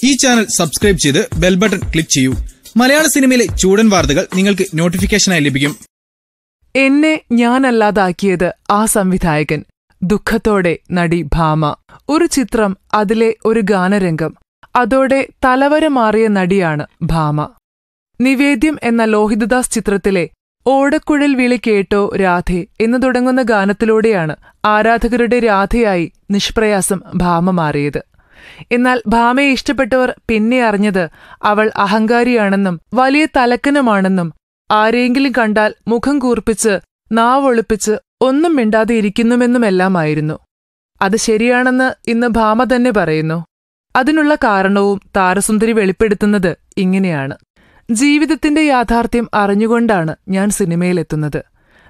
ഈ channel subscribe ചെയ്ത് bell button click ചെയ്യൂ. മലയാള സിനിമയിലെ ചൂടൻ വാർത്തകൾ നിങ്ങൾക്ക് നോട്ടിഫിക്കേഷനായി ലഭിക്കും. എന്നെ ഞാനല്ലാതാക്കിയത് ആ സംവിധായകൻ. ദുഃഖത്തോടെ നടി ഭാമ. ഒരു ചിത്രം, അതിലെ ഒരു ഗാനരംഗം, അതോടെ തലവര മാറിയ നടിയാണ് ഭാമ. നിവേദ്യം എന്ന ലോഹിതദാസ് ചിത്രത്തിലെ ഓടക്കുഴൽ വിളി കേട്ടോ രാധേ എന്നു തുടങ്ങുന്ന ഗാനത്തിലൂടെയാണ് ആരാധകരുടെ രാധയായി നിഷ്പ്രയാസം ഭാമ മാറിയത്. എന്നാൽ ഭാമയെ ഇഷ്ടപ്പെട്ടവർ പിന്നെ അറിഞ്ഞത് അവൾ അഹങ്കാരിയാണെന്നും വലിയ തലക്കനമാണെന്നും ആരെങ്കിലും കണ്ടാൽ മുഖം കൂർപ്പിച്ച് നാവൊളിപ്പിച്ച് ഒന്നും മിണ്ടാതെ ഇരിക്കുന്നുമെന്നുമെല്ലാമായിരുന്നു. അത് ശരിയാണെന്ന് ഇന്ന് ഭാമ തന്നെ പറയുന്നു. അതിനുള്ള കാരണവും താരസുന്ദരി വെളിപ്പെടുത്തുന്നത് ഇങ്ങനെയാണ്. ജീവിതത്തിന്റെ യാഥാർത്ഥ്യം അറിഞ്ഞുകൊണ്ടാണ് ഞാൻ സിനിമയിലെത്തുന്നത്.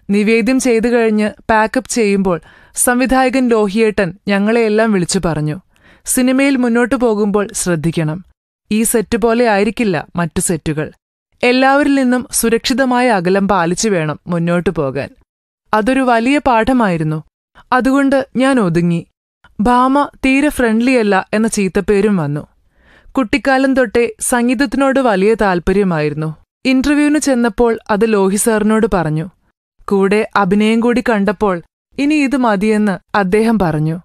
നിവേദ്യം ചെയ്തു കഴിഞ്ഞ് പാക്കപ്പ് ചെയ്യുമ്പോൾ സംവിധായകൻ ലോഹിയേട്ടൻ ഞങ്ങളെയെല്ലാം വിളിച്ചു പറഞ്ഞു, സിനിമയിൽ മുന്നോട്ടു പോകുമ്പോൾ ശ്രദ്ധിക്കണം. ഈ സെറ്റ് പോലെ ആയിരിക്കില്ല മറ്റു സെറ്റുകൾ. എല്ലാവരിൽ നിന്നും സുരക്ഷിതമായ അകലം പാലിച്ചു വേണം മുന്നോട്ടു പോകാൻ. അതൊരു വലിയ പാഠമായിരുന്നു. അതുകൊണ്ട് ഞാൻ ഒതുങ്ങി. ഭാമ തീരെ ഫ്രണ്ട്ലിയല്ല എന്ന ചീത്തപ്പേരും വന്നു. കുട്ടിക്കാലം തൊട്ടേ സംഗീതത്തിനോട് വലിയ താൽപ്പര്യമായിരുന്നു. ഇന്റർവ്യൂവിന് ചെന്നപ്പോൾ അത് ലോഹി സാറിനോട് പറഞ്ഞു. കൂടെ അഭിനയം കൂടി കണ്ടപ്പോൾ ഇനി ഇത് മതിയെന്ന് അദ്ദേഹം പറഞ്ഞു.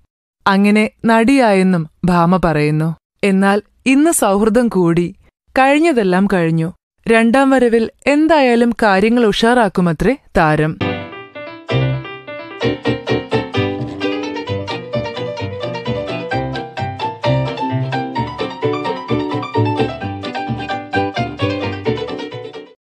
അങ്ങനെ നടിയായെന്നും ഭാമ പറയുന്നു. എന്നാൽ ഇന്ന് സൗഹൃദം കൂടി. കഴിഞ്ഞതെല്ലാം കഴിഞ്ഞു. രണ്ടാം വരവിൽ എന്തായാലും കാര്യങ്ങൾ ഉഷാറാക്കുമത്രേ താരം.